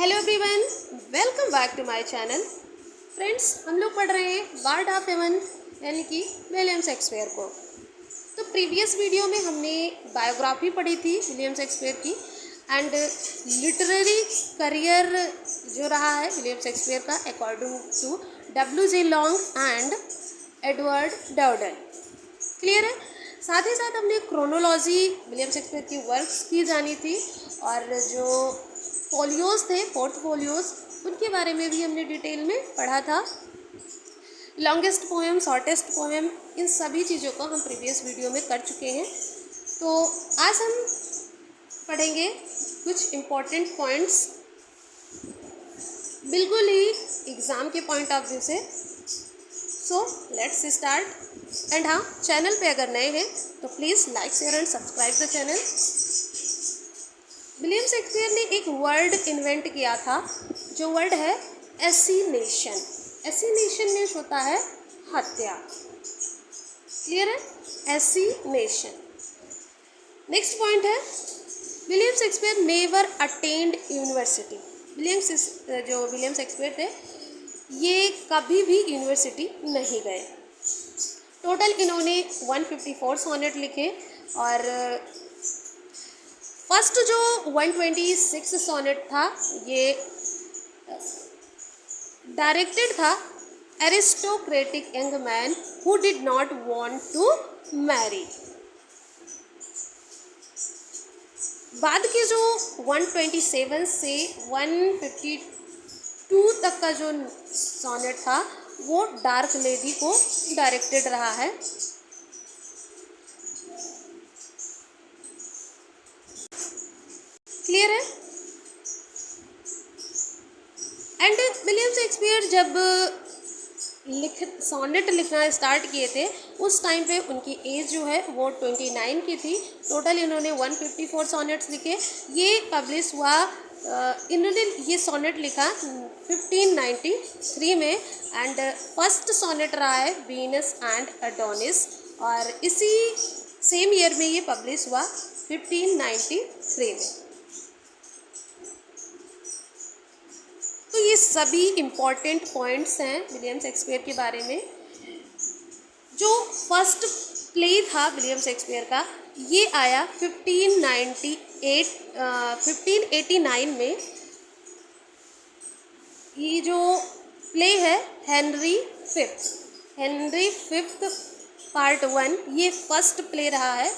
Hello everyone, welcome back to my channel. Friends, हम लोग पढ़ रहे हैं वार्ड ऑफ हेवन यानी कि विलियम शेक्सपियर को। तो प्रीवियस वीडियो में हमने बायोग्राफी पढ़ी थी विलियम शेक्सपियर की एंड लिटरेरी करियर जो रहा है विलियम शेक्सपियर का according to W.J. Long and Edward Dowden. Clear है। साथ ही साथ हमने क्रोनोलॉजी विलियम शेक्सपियर की वर्क्स की जानी थी और जो फोलियोज़ थे पोर्टफोलियोज़ उनके बारे में भी हमने डिटेल में पढ़ा था। लॉन्गेस्ट पोएम, शॉर्टेस्ट पोएम, इन सभी चीज़ों को हम प्रीवियस वीडियो में कर चुके हैं। तो आज हम पढ़ेंगे कुछ इम्पोर्टेंट पॉइंट्स बिल्कुल ही एग्ज़ाम के पॉइंट ऑफ व्यू से। So let's start. एंड हाँ, चैनल पे अगर नए हैं तो please like share and subscribe the channel. William Shakespeare ने एक वर्ड इन्वेंट किया था, जो वर्ड है एसिनेशन। एसिनेशन मीन्स होता है हत्या। क्लियर है, एसिनेशन। नेक्स्ट पॉइंट है William Shakespeare never attend university. William Shakespeare थे ये कभी भी यूनिवर्सिटी नहीं गए। टोटल इन्होंने 154 सोनेट लिखे और फर्स्ट जो 126 सोनेट था ये डायरेक्टेड था aristocratic young man who did not want to marry. बाद के जो 127 से 152 तक का जो सोनेट था वो डार्क लेडी को डायरेक्टेड रहा है। क्लियर है। एंड विलियम शेक्सपियर जब सोनेट लिखना स्टार्ट किए थे उस टाइम पे उनकी एज जो है वो 29 की थी। टोटल इन्होंने 154 सोनेट्स लिखे। ये पब्लिश हुआ, इन्होंने ये सोनेट लिखा 1593 में एंड फर्स्ट सोनेट रहा है वीनस एंड एडोनिस और इसी सेम ईयर में ये पब्लिश हुआ 1593 में। तो ये सभी इम्पॉर्टेंट पॉइंट्स हैं विलियम शेक्सपियर के बारे में। जो फर्स्ट प्ले था विलियम शेक्सपियर का ये आया 1589 में। ये जो प्ले है हेनरी फिफ्थ पार्ट 1, ये फर्स्ट प्ले रहा है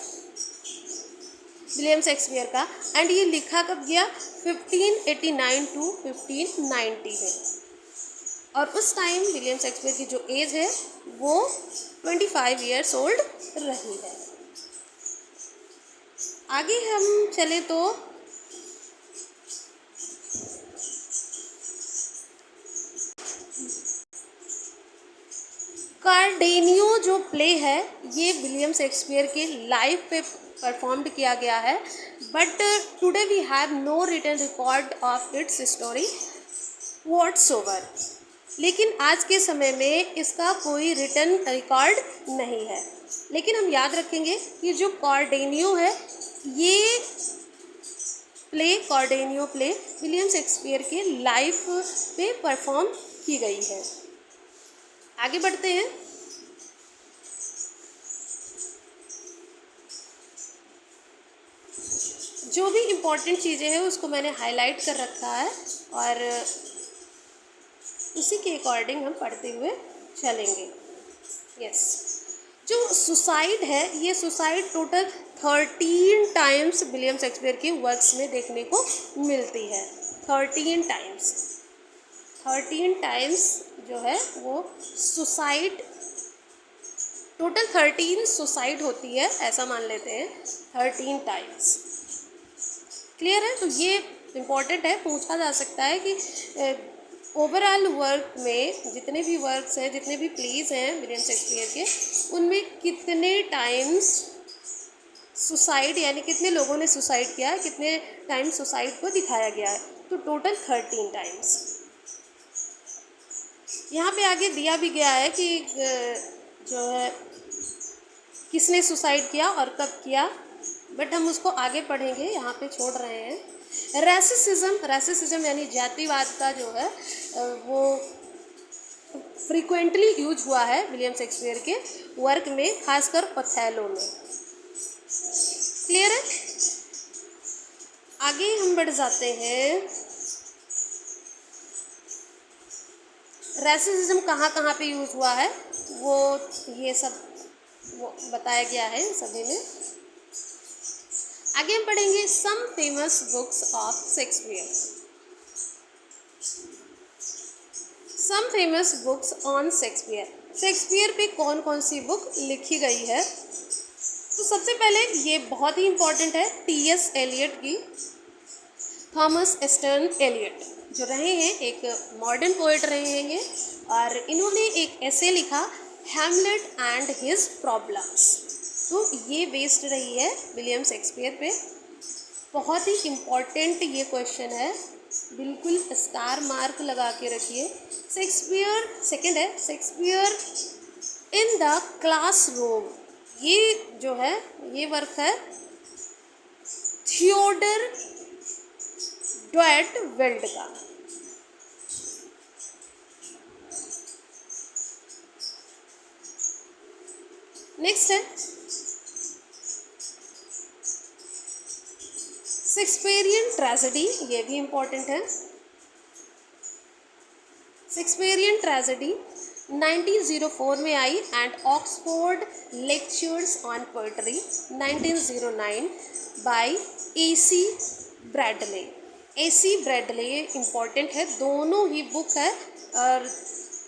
विलियम शेक्सपियर का एंड ये लिखा कब गया 1589 टू 1590 में। और उस टाइम विलियम शेक्सपियर की जो एज है वो 25 ईयर्स ओल्ड रही है। आगे हम चले तो कार्डेनियो जो प्ले है ये विलियम शेक्सपियर के लाइफ पे परफॉर्म्ड किया गया है but today we have no written record of its story whatsoever. लेकिन आज के समय में इसका कोई रिटन रिकॉर्ड नहीं है। लेकिन हम याद रखेंगे कि जो कार्डेनियो है ये कार्डेनियो प्ले विलियम शेक्सपियर के लाइफ पे परफॉर्म की गई है। आगे बढ़ते हैं। जो भी इम्पोर्टेंट चीज़ें हैं उसको मैंने हाईलाइट कर रखा है और उसी के अकॉर्डिंग हम पढ़ते हुए चलेंगे। यस, जो सुसाइड है ये suicide total 13 times William Shakespeare के वर्क्स में देखने को मिलती है। 13 टाइम्स जो है वो सुसाइड, टोटल 13 सुसाइड होती है ऐसा मान लेते हैं 13 टाइम्स। क्लियर है। तो ये इम्पॉर्टेंट है, पूछा जा सकता है कि ओवरऑल वर्क में जितने भी वर्क्स हैं, जितने भी प्लेज हैं विलियम शेक्सपियर के, उनमें कितने टाइम्स सुसाइड यानी कितने लोगों ने सुसाइड किया है, कितने टाइम्स सुसाइड को दिखाया गया है। तो टोटल 13 टाइम्स। यहाँ पे आगे दिया भी गया है कि जो है किसने सुसाइड किया और कब किया। बट हम उसको आगे पढ़ेंगे, यहाँ पे छोड़ रहे हैं। रेसिसिज्म यानी जातिवाद का जो है वो फ्रीक्वेंटली यूज हुआ है विलियम शेक्सपियर के वर्क में, खासकर ओथेलो में। क्लियर है? आगे हम बढ़ जाते हैं। रेसिसिज्म कहाँ कहाँ पे यूज हुआ है वो ये सब वो बताया गया है सभी में। आगे हम पढ़ेंगे some famous books of Shakespeare. Some famous books on Shakespeare. Shakespeare पे कौन कौन सी बुक लिखी गई है? तो सबसे पहले ये बहुत ही इम्पोर्टेंट है, टी.एस. एलियट की, थॉमस एस्टर्न एलियट जो रहे हैं एक मॉडर्न पोएट रहे हैं, और इन्होंने एक ऐसे लिखा हैमलेट एंड हिज प्रॉब्लम्स। तो ये बेस्ड रही है विलियम शेक्सपियर पे। बहुत ही इम्पॉर्टेंट ये क्वेश्चन है, बिल्कुल स्टार मार्क लगा के रखिए। शेक्सपियर सेकंड है, शेक्सपियर इन द क्लासरूम। ये जो है ये वर्क है थियोडर ड्वेट वेल्ड का। नेक्स्ट है शेक्सपियरियन ट्रेजेडी, ये भी इम्पोर्टेंट है। शेक्सपियरियन ट्रेजेडी 1904 में आई and Oxford lectures on poetry 1909 by A C. Bradley. A C. Bradley important है, दोनों ही बुक है। और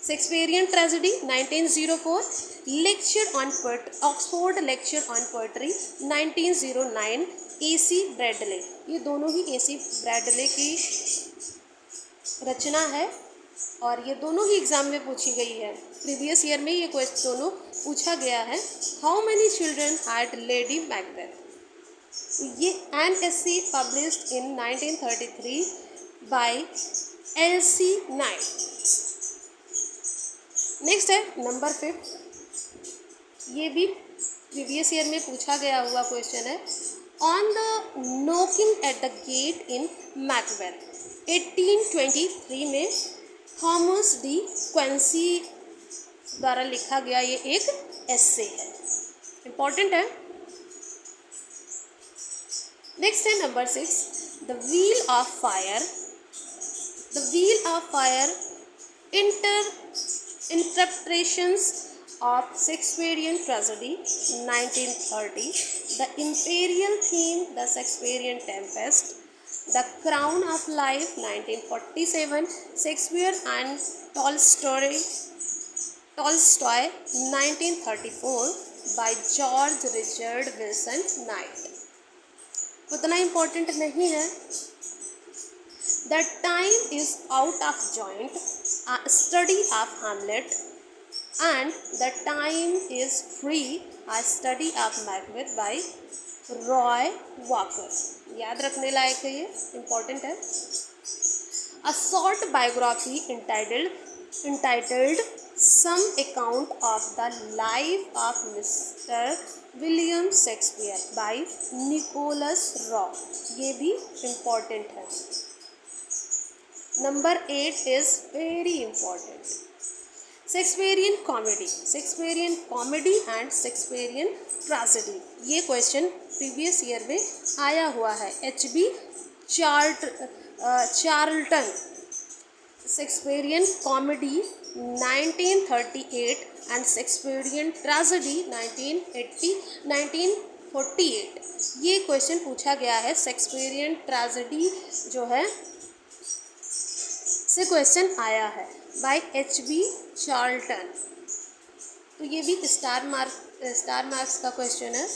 शेक्सपियरियन tragedy 1904, lecture on Oxford lecture on poetry 1909 A C. Bradley, ये दोनों ही ए.सी. ब्रैडले की रचना है और ये दोनों ही एग्जाम में पूछी गई है। प्रीवियस ईयर में ये क्वेश्चन दोनों पूछा गया है। How many children had Lady Macbeth? ये an essay. Published in 1933 by L C. Knight. Next है नंबर 5, ये भी प्रीवियस ईयर में पूछा गया हुआ क्वेश्चन है। On the knocking at the get in Macbeth 1823 में थॉमस डी क्वेंसी द्वारा लिखा गया ये एक एस्से है, इम्पॉर्टेंट है। नेक्स्ट है number 6, the wheel of fire. The wheel of fire interpretations of Shakespearean tragedy 1930, the imperial theme, the Shakespearean tempest, the crown of life 1947, Shakespeare and Tolstoy 1934 by George Richard Wilson Knight। उतना important नहीं है। The time is out of joint, a study of Hamlet, and The time is free, a study of Macbeth by Roy Walker। याद रखने लायक है, ये important है। A short biography entitled Some Account of the Life of Mr. William Shakespeare by Nicholas Raw, ये भी important है। Number 8 is very important, Shakespearean comedy. Shakespearean comedy and Shakespearean tragedy, ये question previous year में आया हुआ है। H.B. Charlton, Shakespearean comedy 1938 and Shakespearean tragedy 1948, ये question पूछा गया है। शेक्सपियरियन ट्रेजेडी जो है से क्वेश्चन आया है बाय H.B. चार्ल्टन। तो ये भी स्टार मार्क्स का क्वेश्चन है।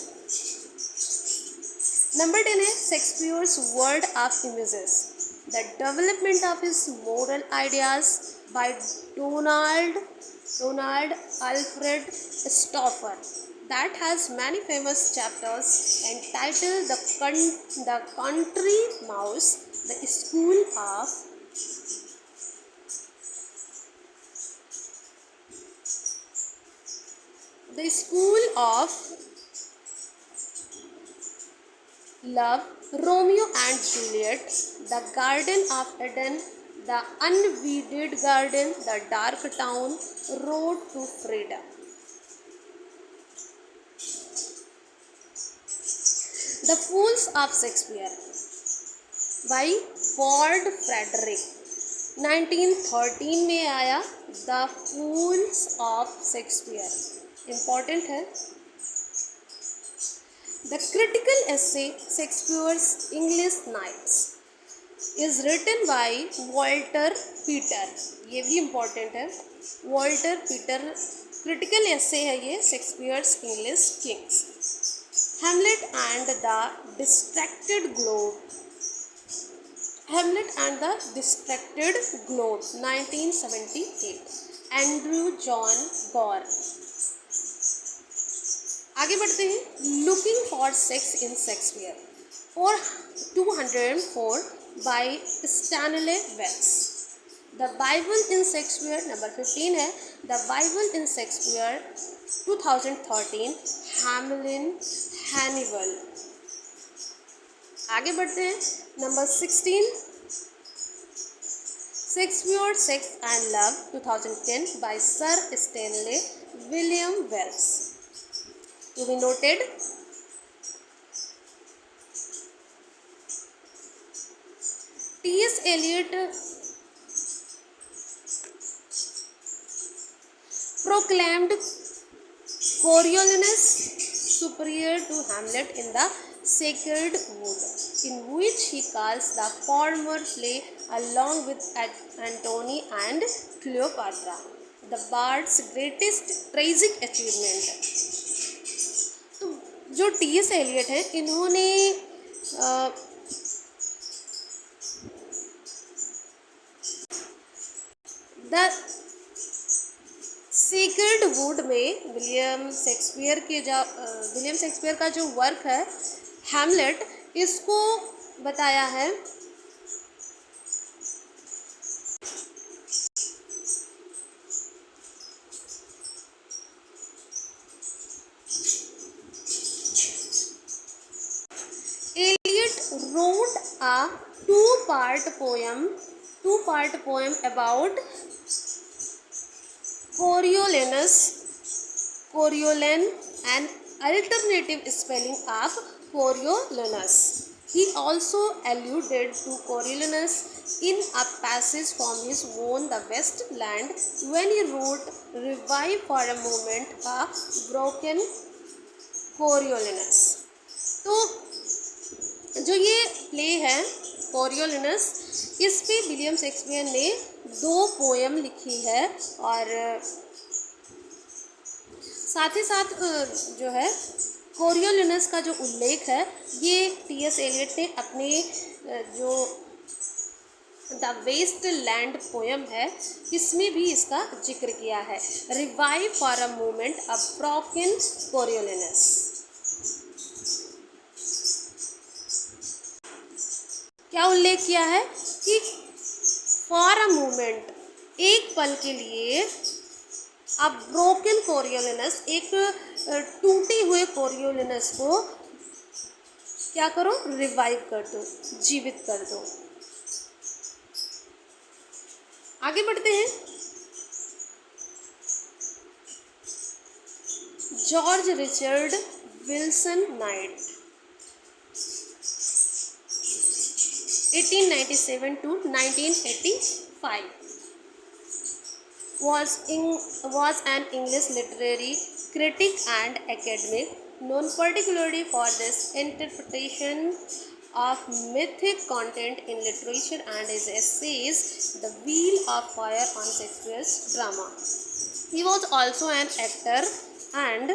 नंबर 10 है Shakespeare's world of images, the development of his moral ideas bye Donald Alfred Stouffer, that has many famous chapters entitled the Country Mouse, the School of Love, Romeo and Juliet, The Garden of Eden, The Unweeded Garden, The Dark Town, Road to Freedom. The Fools of Shakespeare by Ford Frederick 1913 में आया the fools of Shakespeare. Important है। The critical essay Shakespeare's English knights is written by Walter Peter. ये भी important है। Walter Peter critical एसे है ये Shakespeare's English Kings. Hamlet and the Distracted Globe, Hamlet and the Distracted Globe 1978, Andrew John Gore। आगे बढ़ते हैं। Looking for Sex in Shakespeare or 204 by Stanley Wells। The Bible in Shakespeare number 15 है। The Bible in Shakespeare 2013 Hannibal. आगे बढ़ते हैं। Number 16 Shakespeare sex and love 2010 by sir Stanley William Wells. To be noted. T S. Eliot proclaimed Coriolanus superior to Hamlet in the Sacred Wood, in which he calls the former play along with Antony and Cleopatra the bard's greatest tragic achievement। तो जो T.S.. Elliott है इन्होंने the secret would में William Shakespeare का जो work है Hamlet, इसको बताया है Elliott wrote a two-part poem about Coriolan, an alternative spelling of Coriolanus. He also alluded to Coriolanus in a passage from his own The West Land when he wrote, "Revive for a moment a broken Coriolanus"। तो जो ये play है कोरियोलिनस, इस पे William Shakespeare ने 2 poem लिखी है और साथ ही साथ जो है कोरियोलिनस का जो उल्लेख है ये टी.एस. एलियट ने अपने जो द वेस्ट लैंड पोएम है इसमें भी इसका जिक्र किया है। Revive for a moment a broken Coriolanus. क्या उल्लेख किया है कि फॉर अ मोमेंट, एक पल के लिए, अब ब्रोकन कोरियोलिनस, एक टूटे हुए कोरियोलिनस को क्या करो, रिवाइव कर दो, जीवित कर दो। आगे बढ़ते हैं। George Richard Wilson night 1897 to 1985 was an English literary critic and academic known particularly for this interpretation of mythic content in literature and his essays The Wheel of Fire on Shakespeare's drama. He was also an actor and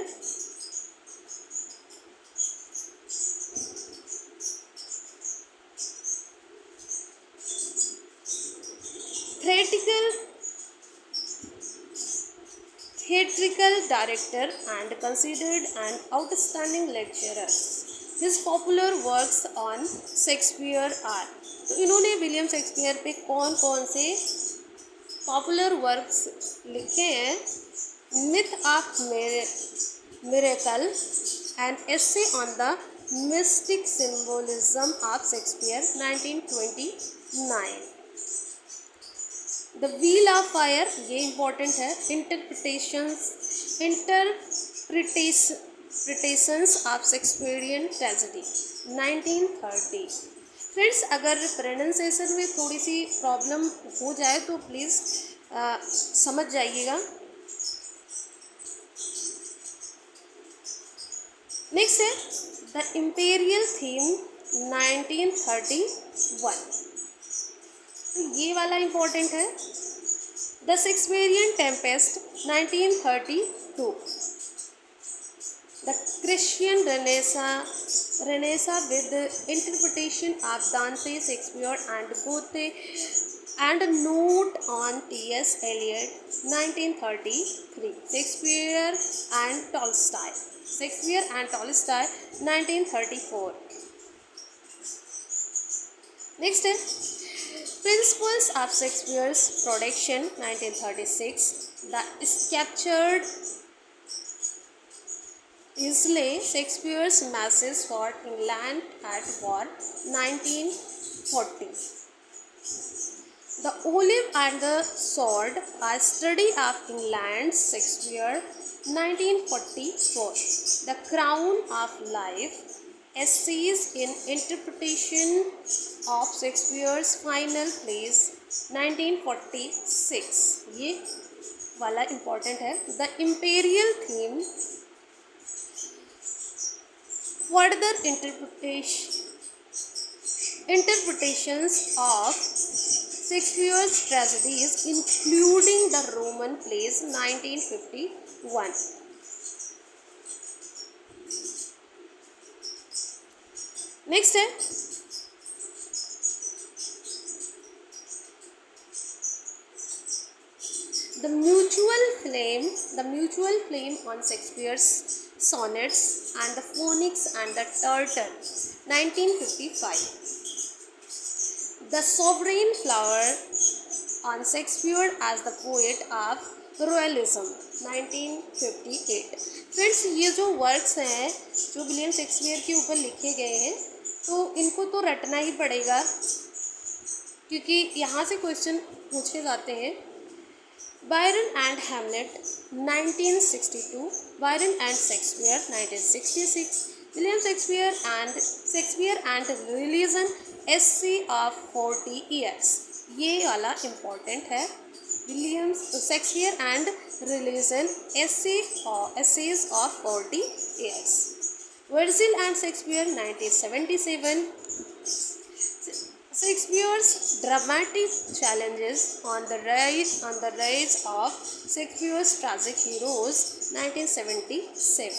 theatrical director and considered an outstanding lecturer. His popular works on Shakespeare are, तो इन्होंने William Shakespeare पे कौन कौन से popular works लिखे हैं? Myth of miracle, an essay on the mystic symbolism of Shakespeare 1929। The wheel of fire, ये important है। Interpretations of Shakespearean tragedy 1930। Friends, अगर प्रोनाउंसिएशन में थोड़ी सी प्रॉब्लम हो जाए तो प्लीज़ समझ जाइएगा। नेक्स्ट है द इम्पेरियल थीम 1931। तो ये वाला इम्पोर्टेंट है। The Shakespearean Tempest 1932। The Christian Renaissance with interpretation of दांते, शेक्सपियर एंड गोथे and a note on T.S. Eliot 1933. Shakespeare and Tolstoy 1934. Next is Principles of Shakespeare's Production 1936. The Captured Islay, Shakespeare's Message for England at War 1940. The Olive and the Sword, A Study of England's Shakespeare 1944. The Crown of Life, Essays in Interpretation of Shakespeare's Final Plays 1946. ये वाला important है। The Imperial Theme, Further Interpretations of Shakespeare's tragedies, including the Roman plays 1951. Next है The Mutual Flame on Shakespeare's Sonnets and the Phoenix and the Turtle 1955. The Sovereign Flower on Shakespeare as the Poet of Royalism 1958. Friends, ये जो works हैं जो William Shakespeare के ऊपर लिखे गए हैं, तो इनको तो रटना ही पड़ेगा क्योंकि यहाँ से क्वेश्चन पूछे जाते हैं। Byron and Hamlet 1962, Byron and Shakespeare 1966, William Shakespeare and Religion, Essay of 40 Years, ये वाला इम्पोर्टेंट है। William Shakespeare and religion, Essays of 40 Years. Virgil and Shakespeare 1977, Shakespeare's dramatic challenges on the rise of Shakespeare's tragic heroes 1977.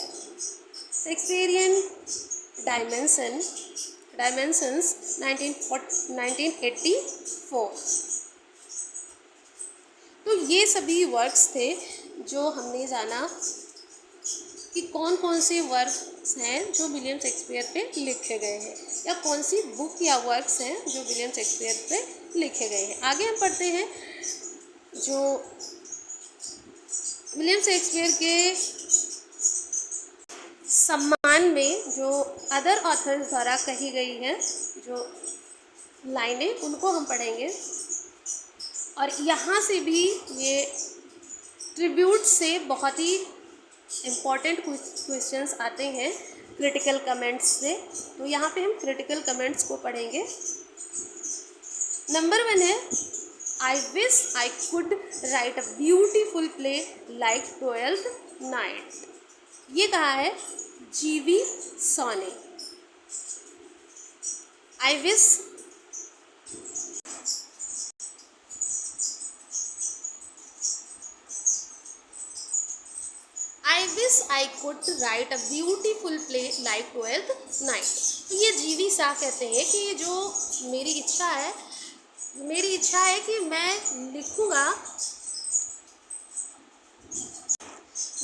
Shakespearean Dimensions 1984. तो ये सभी works थे जो हमने जाना कि कौन कौन से वर्क्स हैं जो विलियम शेक्सपियर पे लिखे गए हैं, या कौन सी बुक या वर्क्स हैं जो विलियम शेक्सपियर पे लिखे गए हैं। आगे हम पढ़ते हैं जो विलियम शेक्सपियर के सम्मान में जो अदर ऑथर्स द्वारा कही गई हैं जो लाइनें, उनको हम पढ़ेंगे। और यहाँ से भी ये ट्रिब्यूट से बहुत ही इम्पॉर्टेंट क्वेश्चंस आते हैं क्रिटिकल कमेंट्स से, तो यहाँ पे हम क्रिटिकल कमेंट्स को पढ़ेंगे। नंबर 1 है I wish I could write a beautiful play like 12th night. ये कहा है G.V. सोने। आई wish I could write a beautiful play like 12th night। तो ये G.V. शाह कहते हैं कि ये जो मेरी इच्छा है कि मैं लिखूँगा,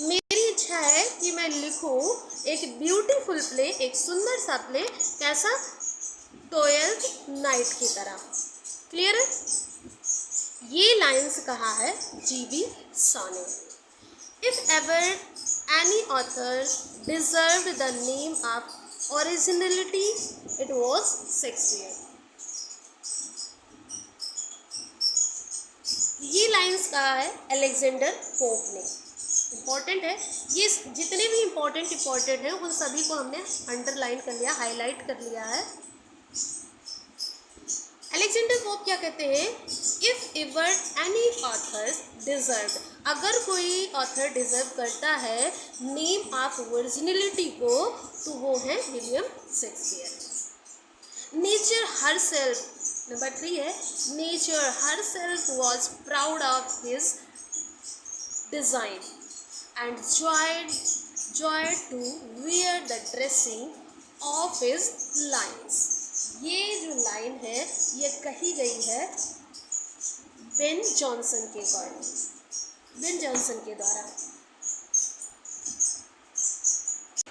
मेरी इच्छा है कि मैं लिखूँ एक ब्यूटीफुल प्ले, एक सुंदर सा प्ले, कैसा? 12th नाइट की तरह। क्लियर है? ये लाइन्स कहा है G.V. शाह ने। If ever any author deserved the name of originality it was Shakespeare. ये लाइन्स कहा है अलेक्जेंडर पोप ने। इम्पॉर्टेंट है ये, जितने भी इम्पॉर्टेंट हैं उन सभी को हमने अंडरलाइन कर लिया, हाईलाइट कर लिया है। अलेक्जेंडर पोप क्या कहते हैं, if ever any author deserve, अगर कोई ऑथर डिजर्व करता है नेम ऑफ ओरिजिनलिटी को, तो वो है William Shakespeare. Nature her self, number 3 है, nature her self was proud of his design and joyed to wear the dressing of his lines। ये जो लाइन है ये कही गई है बेन जॉनसन के द्वारा।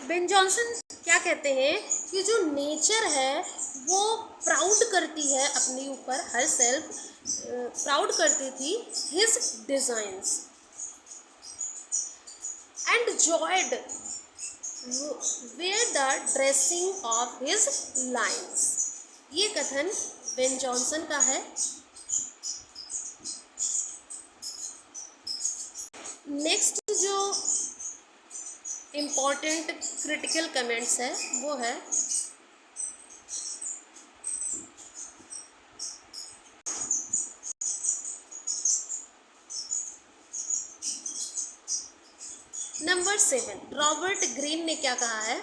बेन जॉनसन क्या कहते हैं कि जो नेचर है वो प्राउड करती है अपने ऊपर, हर सेल्फ प्राउड करती थी his designs and joyed wear the dressing of his lines. ये कथन बेन जॉनसन का है। नेक्स्ट जो इम्पॉर्टेंट क्रिटिकल कमेंट्स है वो है नंबर 7, रॉबर्ट ग्रीन ने क्या कहा है,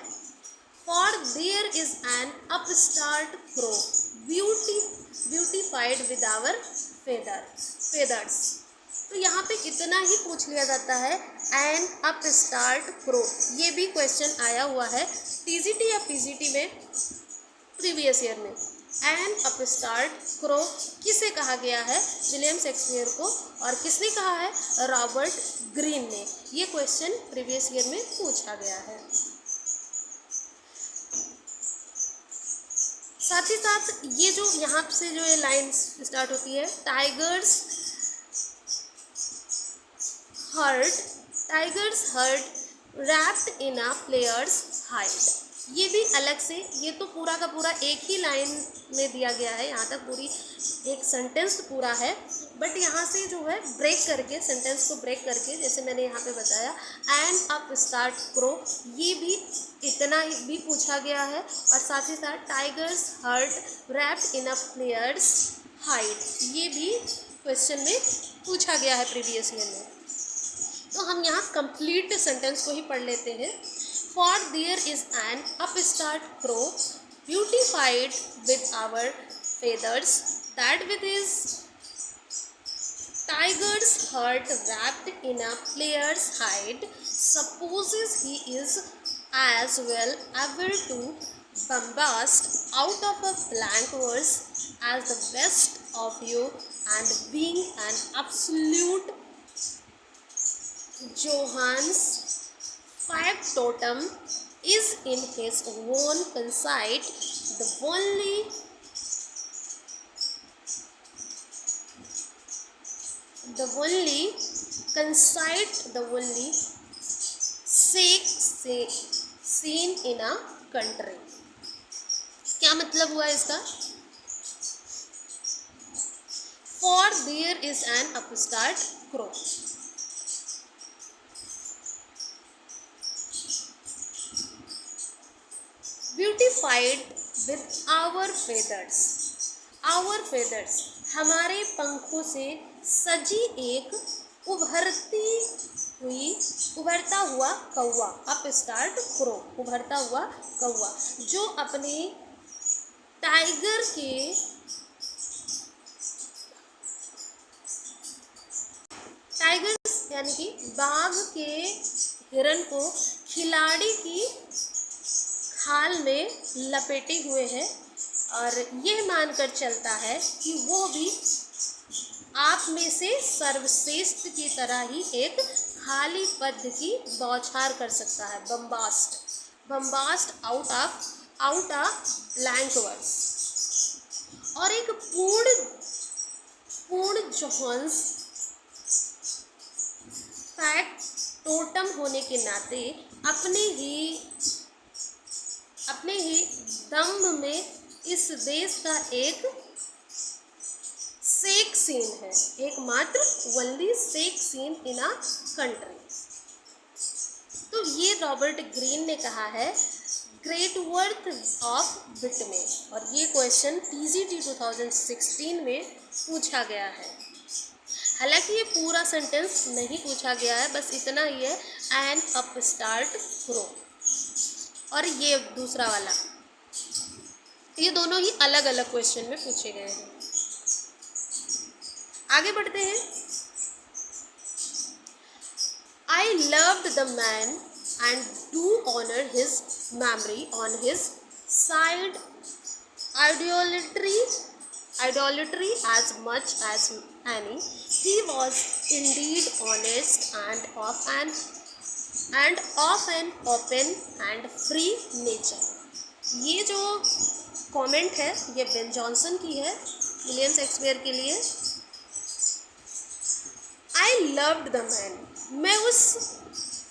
for there is an upstart crow beautified with our feathers. तो यहाँ पे इतना ही पूछ लिया जाता है, एन अपस्टार्ट क्रो, ये भी क्वेश्चन आया हुआ है टीजीटी या पीजीटी में प्रीवियस ईयर में। एन अपस्टार्ट क्रो किसे कहा गया है, विलियम शेक्सपियर को, और किसने कहा है, रॉबर्ट ग्रीन ने। ये क्वेश्चन प्रीवियस ईयर में पूछा गया है। साथ ही साथ ये जो यहाँ से जो ये लाइन स्टार्ट होती है, tiger's heart wrapped in a player's hide, ये भी अलग से, ये तो पूरा का पूरा एक ही लाइन में दिया गया है, यहाँ तक पूरी एक सेंटेंस पूरा है, बट यहाँ से जो है ब्रेक करके, सेंटेंस को ब्रेक करके, जैसे मैंने यहाँ पे बताया एंड अप स्टार्ट क्रो, ये भी इतना ही भी पूछा गया है। और साथ ही साथ tiger's heart wrapped in a player's hide, ये भी क्वेश्चन में पूछा गया है प्रीवियस ईयर में। तो हम यहाँ कंप्लीट सेंटेंस को ही पढ़ लेते हैं। For there is an upstart crow beautified with our feathers, that with his tiger's heart wrapped in a player's hide, supposes he is as well ever to bombast out of a blank verse as the best of you, and being an absolute Johannes factotum is in his own conceit the only seen in a country। क्या मतलब हुआ इसका, for there is an upstart crow, beautified with our feathers, हमारे पंखों से सजी एक उभरता हुआ कौवा, अप स्टार्ट क्रो, उभरता हुआ कौवा, जो अपने टाइगर्स यानी कि बाघ के हिरन को खिलाड़ी की खाल में लपेटे हुए है, और यह मानकर चलता है कि वो भी आप में से सर्वश्रेष्ठ की तरह ही एक खाली पद की बौछार कर सकता है, बम्बास्ट आउट ऑफ ब्लैंक वर्ड्स। और एक पूर्ण जोहान्स फैक्ट टोटम होने के नाते अपने ही दम्भ में इस देश का एक सेक सीन है, एकमात्र only shake scene in a country. तो ये रॉबर्ट ग्रीन ने कहा है ग्रेट वर्थ ऑफ बिटमेन, और ये क्वेश्चन TGT 2016 में पूछा गया है। हालांकि ये पूरा सेंटेंस नहीं पूछा गया है, बस इतना ही है, एन अपस्टार्ट ग्रो, और ये दूसरा वाला, ये दोनों ही अलग अलग क्वेश्चन में पूछे गए हैं। आगे बढ़ते हैं। I loved the man and do honor his memory on his side idolatry as much as any. He was indeed honest and of an open and free nature. ये जो कमेंट है ये बेन जॉनसन की है William Shakespeare के लिए। I loved the man, मैं उस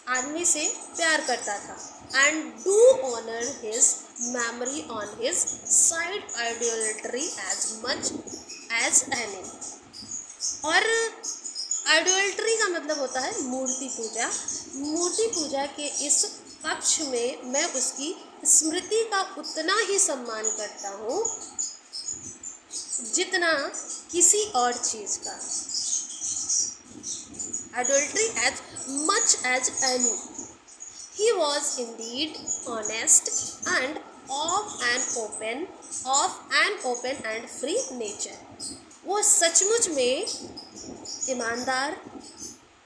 आदमी से प्यार करता था, and do honor his memory on his side idolatry as much as any. और आइडोल्ट्री का मतलब होता है मूर्ति पूजा। मूर्ति पूजा के इस पक्ष में मैं उसकी स्मृति का उतना ही सम्मान करता हूँ जितना किसी और चीज़ का। Adultery as much as any. He was indeed honest and of an open and free nature. वो सचमुच में ईमानदार,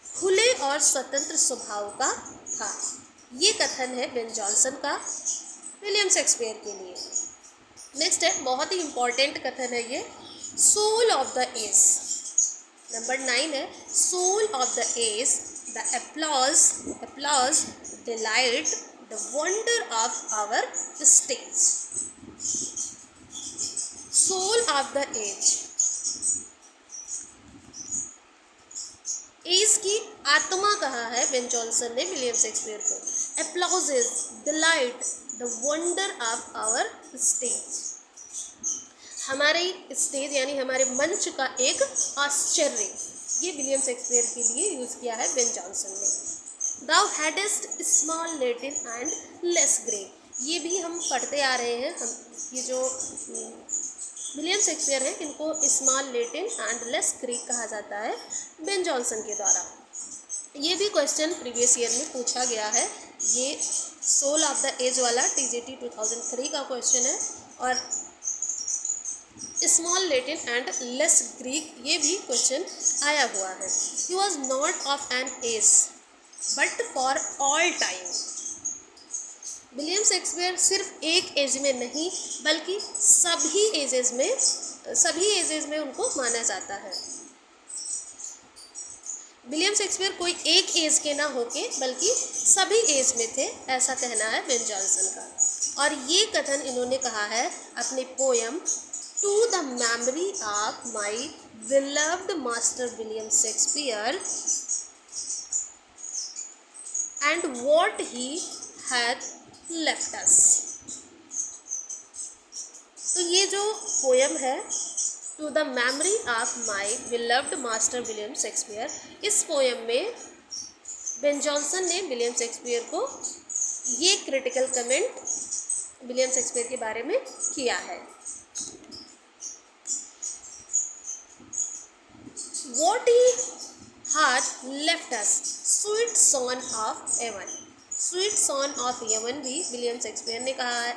खुले और स्वतंत्र स्वभाव का था। ये कथन है बेन जॉनसन का विलियम शेक्सपियर के लिए। नेक्स्ट है, बहुत ही इम्पॉर्टेंट कथन है ये, soul of the age. Number 9 है, soul of the age, the applause, delight, the wonder of our stage. Soul of the age, age की आत्मा कहा है बेन जॉनसन ने विलियम शेक्सपियर को। applauses, delight, the wonder of our stage, हमारे stage यानी हमारे मंच का एक आश्चर्य, ये विलियम शेक्सपियर के लिए यूज़ किया है बेन जॉनसन ने। Thou hadst small Latin and less Greek, ये भी हम पढ़ते आ रहे हैं। हम ये जो विलियम शेक्सपियर हैं इनको small Latin and less Greek कहा जाता है बेन जॉनसन के द्वारा। ये भी क्वेश्चन प्रीवियस ईयर में पूछा गया है। ये सोल ऑफ द एज वाला TGT 2003 का क्वेश्चन है, और small Latin and less Greek ये भी क्वेश्चन आया हुआ है। He was not of an age but for all time. William Shakespeare सिर्फ एक एज में नहीं बल्कि सभी एजेस में उनको माना जाता है। विलियम शेक्सपियर कोई एक एज के ना होके बल्कि सभी एज में थे, ऐसा कहना है बेन जॉनसन का। और ये कथन इन्होंने कहा है अपने poem To the memory of my beloved master William Shakespeare and what he hath left us. तो ये जो पोयम है To the memory of my beloved master William Shakespeare, इस पोयम में बेन जॉनसन ने विलियम शेक्सपियर को ये critical comment William Shakespeare के बारे में किया है। What he hath left us, sweet son of heaven. Sweet son of heaven भी विलियम शेक्सपियर ने कहा है,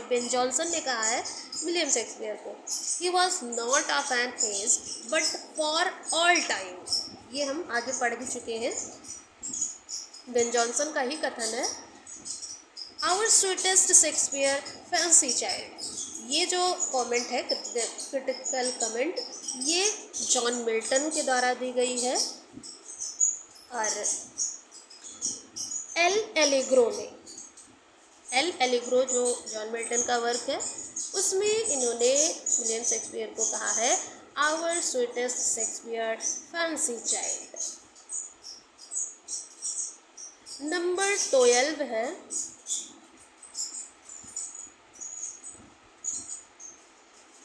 बेन जॉनसन ने कहा है विलियम शेक्सपियर को। He was not of an age but for all time, ये हम आगे पढ़ भी चुके हैं, बेन जॉनसन का ही कथन है। Our sweetest Shakespeare fancy child, ये जो कमेंट है क्रिटिकल कमेंट, ये जॉन मिल्टन के द्वारा दी गई है। और एल एलिग्रो जो जॉन मिल्टन का वर्क है उसमें इन्होंने विलियम शेक्सपियर को कहा है our sweetest Shakespeare fancy child. Number 12 है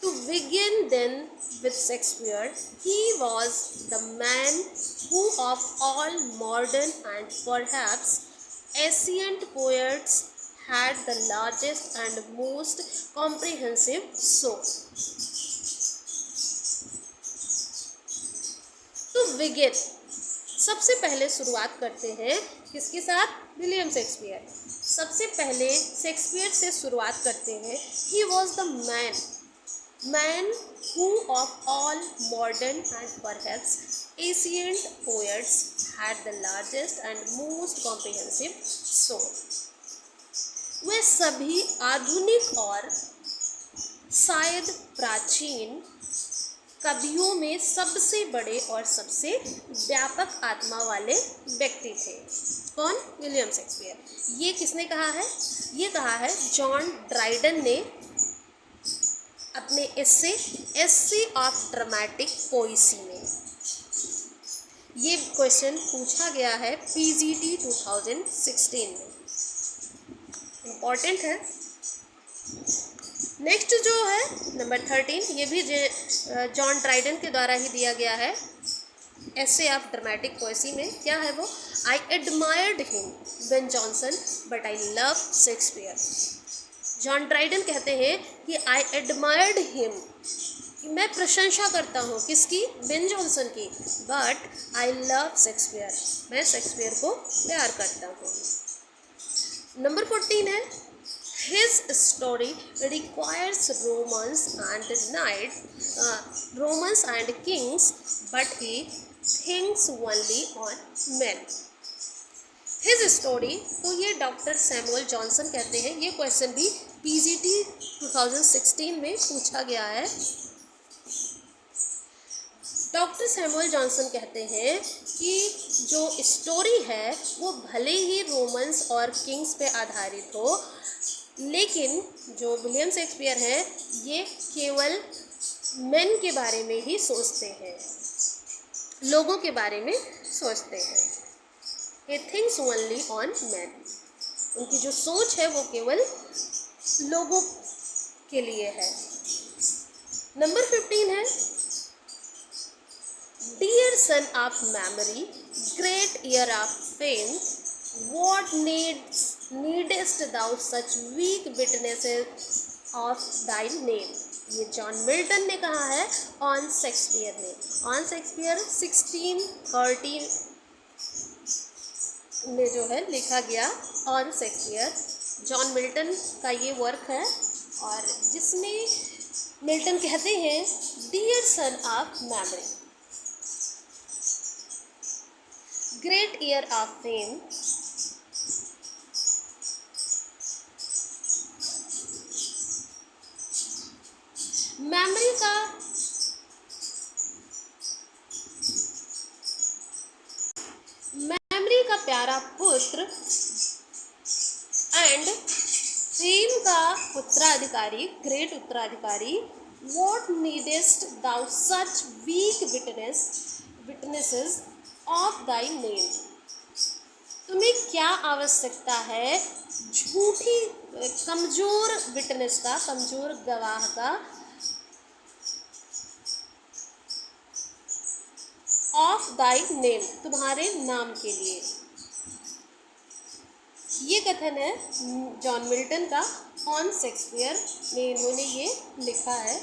To begin then with Shakespeare, he was the man who of all modern and perhaps ancient poets had the largest and most comprehensive soul. To begin, सबसे पहले शुरुआत करते हैं किसके साथ? William Shakespeare. सबसे पहले शेक्सपियर से शुरुआत करते हैं। He was the man who of all modern and perhaps ancient poets had the largest and most comprehensive soul. वे सभी आधुनिक और शायद प्राचीन कवियों में सबसे बड़े और सबसे व्यापक आत्मा वाले व्यक्ति थे। कौन? William Shakespeare. ये किसने कहा है? ये कहा है जॉन ड्राइडन ने अपने एस्से ऑफ ड्रामेटिक पोइसी में। ये क्वेश्चन पूछा गया है PGT 2016 में, इम्पॉर्टेंट है। नेक्स्ट जो है नंबर 13, ये भी जॉन ड्राइडन के द्वारा ही दिया गया है एस्से ऑफ ड्रामेटिक पोएसी में। क्या है वो? I admired him Ben Jonson but I love Shakespeare. John Dryden कहते हैं कि आई एडमायर्ड हिम, कि मैं प्रशंसा करता हूँ किसकी? बेन जॉनसन की, बट आई लव शेक्सपियर, मैं शेक्सपियर को प्यार करता हूँ। नंबर 14 है His story requires romance and kings, but he thinks only on men. His story, तो ये डॉक्टर सैमुअल जॉनसन कहते हैं। ये क्वेश्चन भी PGT 2016 में पूछा गया है। डॉक्टर सैमुअल जॉनसन कहते हैं कि जो स्टोरी है वो भले ही रोमन्स और किंग्स पे आधारित हो, लेकिन जो विलियम शेक्सपियर है ये केवल मेन के बारे में ही सोचते हैं, लोगों के बारे में सोचते हैं। He thinks only on men. उनकी जो सोच है वो केवल लोगों के लिए है। नंबर 15 है Dear son of memory, great heir of fame, what needest thou such weak witnesses of thy name? ये जॉन मिल्टन ने कहा है ऑन शेक्सपियर ने। ऑन शेक्सपियर 1630 में जो है लिखा गया ऑन शेक्सपियर, जॉन मिल्टन का ये वर्क है, और जिसमें मिल्टन कहते हैं dear son of memory, great heir of fame, memory का प्यारा पुत्र एंड फेम का उत्तराधिकारी, ग्रेट उत्तराधिकारी। What needest thou such weak witnesses of thy name? तुम्हें क्या आवश्यकता है झूठी कमज़ोर विटनेस का, कमज़ोर गवाह का, ऑफ दाई नेम, तुम्हारे नाम के लिए। ये कथन है जॉन मिल्टन का ऑन शेक्सपियर में, इन्होंने ये लिखा है।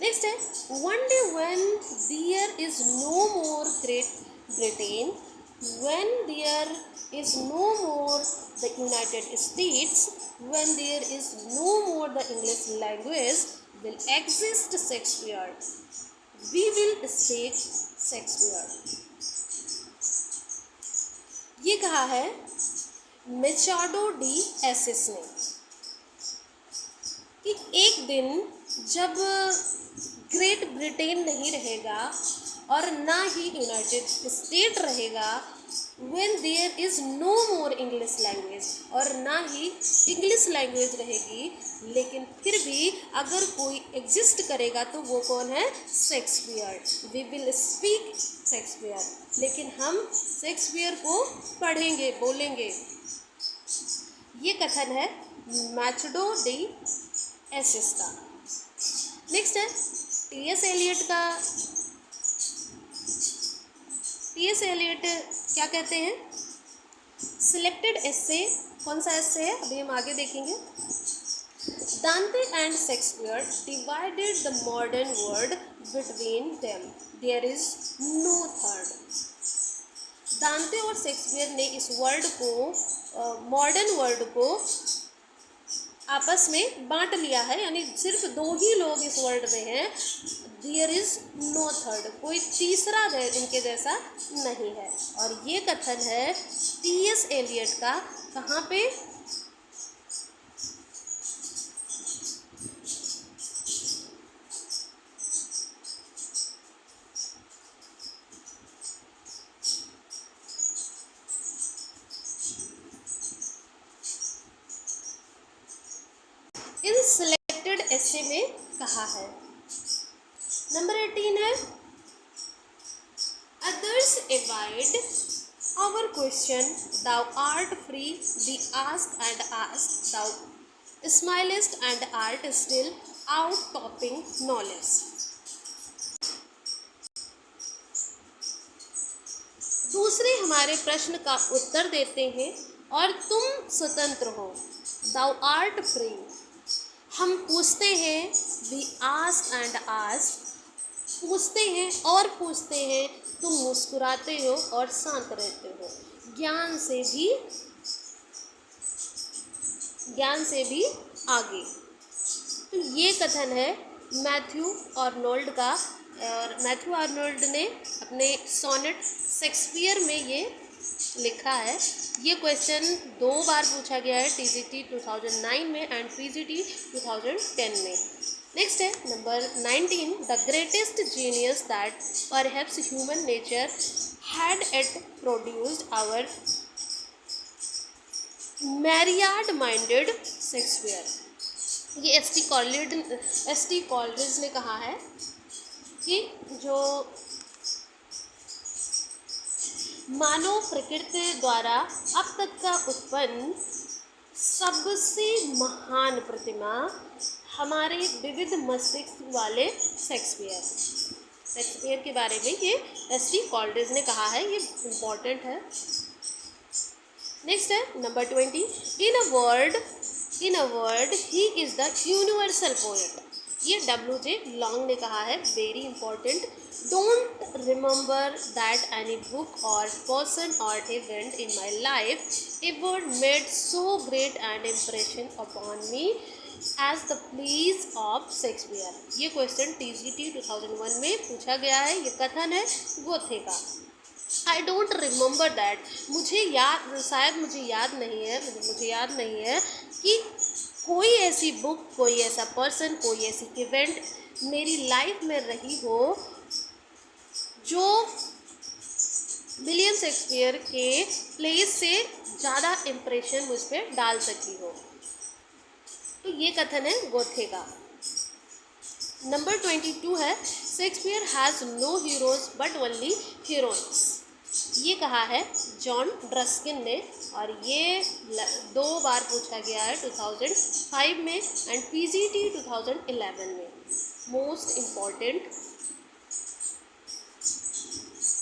नेक्स्ट है one day when there is no more Great Britain, when there is no more the United States, when there is no more the English language will exist Shakespeare, we will speak Shakespeare। ये कहा है मैचाडो D एसिस ने कि एक दिन जब great Britain नहीं रहेगा और ना ही यूनाइटेड स्टेट रहेगा, when there is no more English language, और ना ही इंग्लिश लैंग्वेज रहेगी, लेकिन फिर भी अगर कोई एग्जिस्ट करेगा तो वो कौन है? Shakespeare. We will speak Shakespeare, लेकिन हम शेक्सपियर को पढ़ेंगे, बोलेंगे। ये कथन है मैचाडो डी एसिस का। नेक्स्ट है टी.एस. एलियट का। टी.एस. एलियट क्या कहते हैं? सिलेक्टेड एस्से, कौन सा एस्से है अभी हम आगे देखेंगे। Dante and Shakespeare divided the modern world between them. There is no third. दांते और शेक्सपियर ने इस वर्ल्ड को, मॉडर्न वर्ल्ड को आपस में बांट लिया है, यानी सिर्फ दो ही लोग इस वर्ल्ड में हैं। देयर इज नो थर्ड, कोई तीसरा इनके जैसा नहीं है। और ये कथन है टी.एस. एलियट का, कहाँ पे? इन सिलेक्टेड एस्से में कहा है। नंबर 18 है others abide our question, thou art free, we ask and ask, thou smilest and art still out topping knowledge. दूसरे हमारे प्रश्न का उत्तर देते हैं और तुम स्वतंत्र हो। thou art free, हम पूछते हैं, वी आस्क एंड आस्क, पूछते हैं और पूछते हैं, तुम मुस्कुराते हो और शांत रहते हो। ज्ञान से भी आगे। तो ये कथन है मैथ्यू आर्नोल्ड का, और मैथ्यू आर्नोल्ड ने अपने सोनेट शेक्सपियर में ये लिखा है। ये क्वेश्चन 2 बार पूछा गया है, टीजीटी 2009 में एंड पीजीटी 2010 में। नेक्स्ट है number 19, the greatest genius that perhaps human nature had yet produced our myriad minded Shakespeare. ये एस टी कॉलरिज ने कहा है कि जो मानव प्रकृति द्वारा अब तक का उत्पन्न सबसे महान प्रतिमा हमारे विविध मस्तिष्क वाले शेक्सपियर के बारे में ये एस टी कॉलरिज ने कहा है। ये इम्पॉर्टेंट है। नेक्स्ट है number 20, in a word he is the universal poet. ये W.J. लॉन्ग ने कहा है, very important. Don't remember that any book or person or event in my life ever made so great an impression upon me as the plays of Shakespeare. ये question TGT 2001 में पूछा गया है। ये कथन है गोथे का। आई डोंट रिमेंबर दैट, मुझे याद नहीं है कि कोई ऐसी बुक, कोई ऐसा पर्सन, कोई ऐसी इवेंट मेरी लाइफ में रही हो जो विलियम शेक्सपियर के प्लेस से ज़्यादा इम्प्रेशन मुझ पर डाल सकी हो। तो ये कथन है गोथे का। नंबर 22 है Shakespeare has no heroes but only heroines. ये कहा है जॉन ड्रस्किन ने, और ये 2 बार पूछा गया है, 2005 में एंड पीजीटी 2011 में। Most important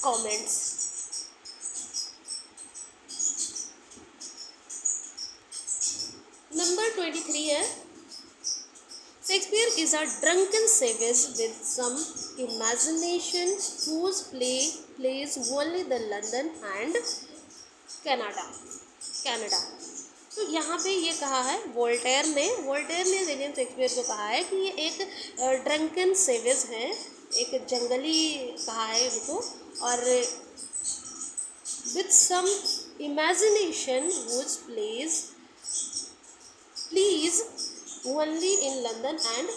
comments. नंबर 23 है Shakespeare is a drunken savage with some imagination whose plays only the London and Canada। तो यहाँ पे ये कहा है वोल्टेयर ने विलियम शेक्सपियर को कहा है कि ये एक ड्रंकन सेवेज हैं, एक जंगली कहा है इनको, और with some imagination whose plays only in London and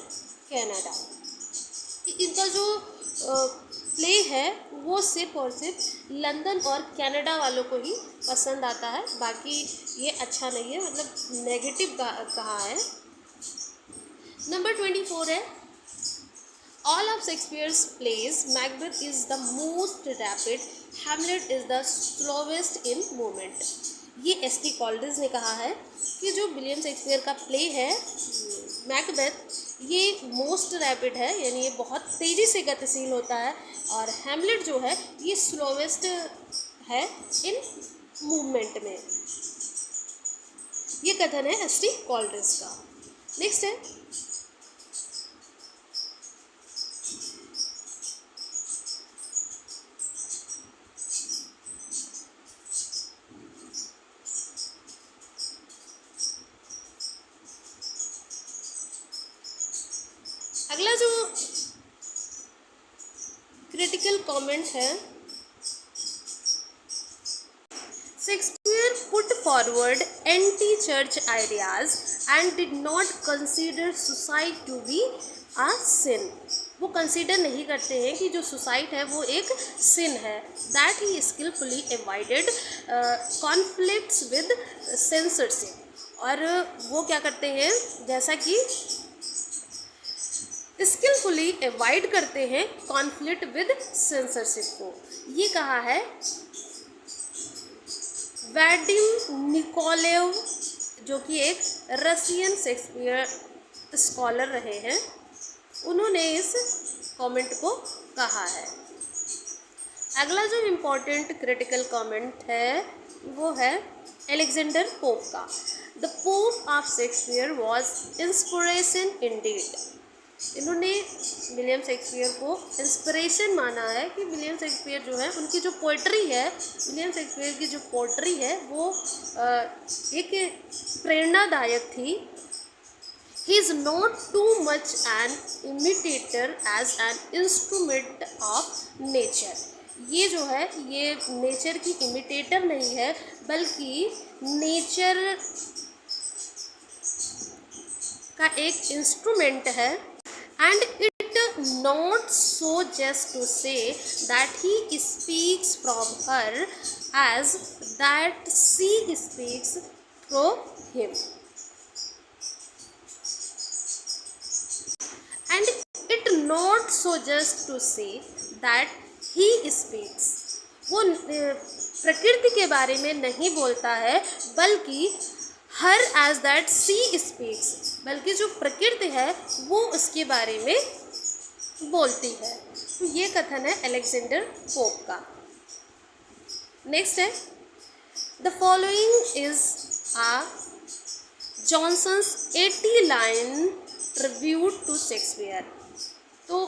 Canada. इनका जो प्ले है वो सिर्फ और सिर्फ लंदन और कनाडा वालों को ही पसंद आता है, बाकी ये अच्छा नहीं है, मतलब नेगेटिव कहा है। नंबर 24 है all of Shakespeare's plays Macbeth is the most rapid, Hamlet is the slowest in movement. ये एस.टी. कॉलरिज ने कहा है कि जो विलियम शेक्सपियर का प्ले है मैकबेथ, ये मोस्ट रैपिड है, यानी ये बहुत तेज़ी से गतिशील होता है, और हैमलेट जो है ये स्लोवेस्ट है इन मूवमेंट में। ये कथन है एस टी कॉलरिज का। नेक्स्ट है अगला जो क्रिटिकल कमेंट है, Shakespeare put forward anti church ideas and did not consider suicide to be a sin. वो कंसीडर नहीं करते हैं कि जो सुसाइड है वो एक सिन है। That he skilfully avoided conflicts with censorship. और वो क्या करते हैं, जैसा कि स्किलफुली अवॉइड करते हैं कॉन्फ्लिक्ट विद सेंसरशिप को। ये कहा है वाडिम निकोलेव, जो कि एक रशियन शेक्सपियर स्कॉलर रहे हैं, उन्होंने इस कमेंट को कहा है। अगला जो इम्पोर्टेंट क्रिटिकल कमेंट है वो है अलेक्जेंडर पोप का। The pope of Shakespeare was inspiration Indeed. इन्होंने विलियम शेक्सपियर को इंस्पिरेशन माना है कि विलियम शेक्सपियर जो है उनकी जो पोइट्री है, विलियम शेक्सपियर की जो पोइट्री है वो एक प्रेरणादायक थी। He is not too much an imitator as an instrument of nature. ये जो है ये नेचर की इमिटेटर नहीं है, बल्कि नेचर का एक इंस्ट्रूमेंट है। And it not so just to say that he speaks from her as that she speaks through him. And it not so just to say that he speaks. वो प्रकृति के बारे में नहीं बोलता है, बल्कि हर एज दैट सी स्पीक्स, बल्कि जो प्रकृति है वो उसके बारे में बोलती है। तो ये कथन है अलेक्जेंडर पोप का। नेक्स्ट है the following is a Jonson's 80 line tribute to Shakespeare. तो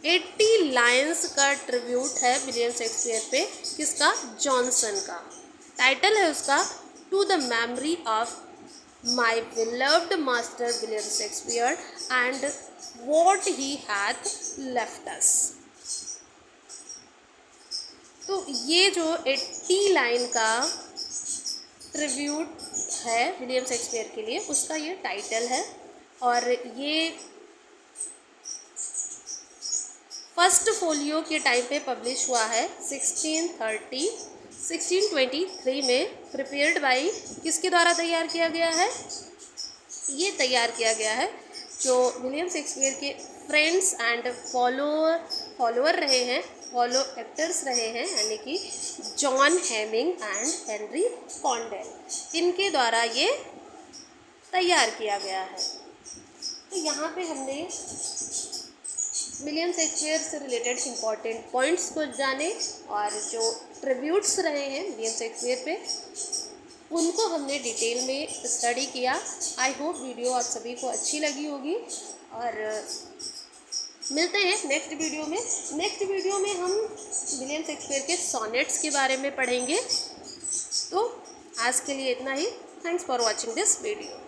80 लाइन्स का ट्रिब्यूट है विलियम शेक्सपियर पे, किसका, जॉनसन का। टाइटल है उसका to the memory of my beloved master William Shakespeare and what he hath left us. तो ये जो 80 लाइन का ट्रिब्यूट है विलियम शेक्सपियर के लिए, उसका ये टाइटल है, और ये फर्स्ट फोलियो के टाइम पे पब्लिश हुआ है 1623 में। प्रिपेयर्ड बाई किसके द्वारा तैयार किया गया है, ये तैयार किया गया है जो विलियम शेक्सपियर के फ्रेंड्स एंड फॉलोअर रहे हैं, फॉलो एक्टर्स रहे हैं, यानी कि John Heming and Henry Condell, इनके द्वारा ये तैयार किया गया है। तो यहाँ पे हमने विलियम शेक्सपियर से रिलेटेड इम्पॉर्टेंट पॉइंट्स को जाने, और जो ट्रिब्यूट्स रहे हैं विलियम शेक्सपियर पे उनको हमने डिटेल में स्टडी किया। आई होप वीडियो आप सभी को अच्छी लगी होगी, और मिलते हैं नेक्स्ट वीडियो में। नेक्स्ट वीडियो में हम विलियम शेक्सपियर के सोनेट्स के बारे में पढ़ेंगे। तो आज के लिए इतना ही। Thanks for watching this video.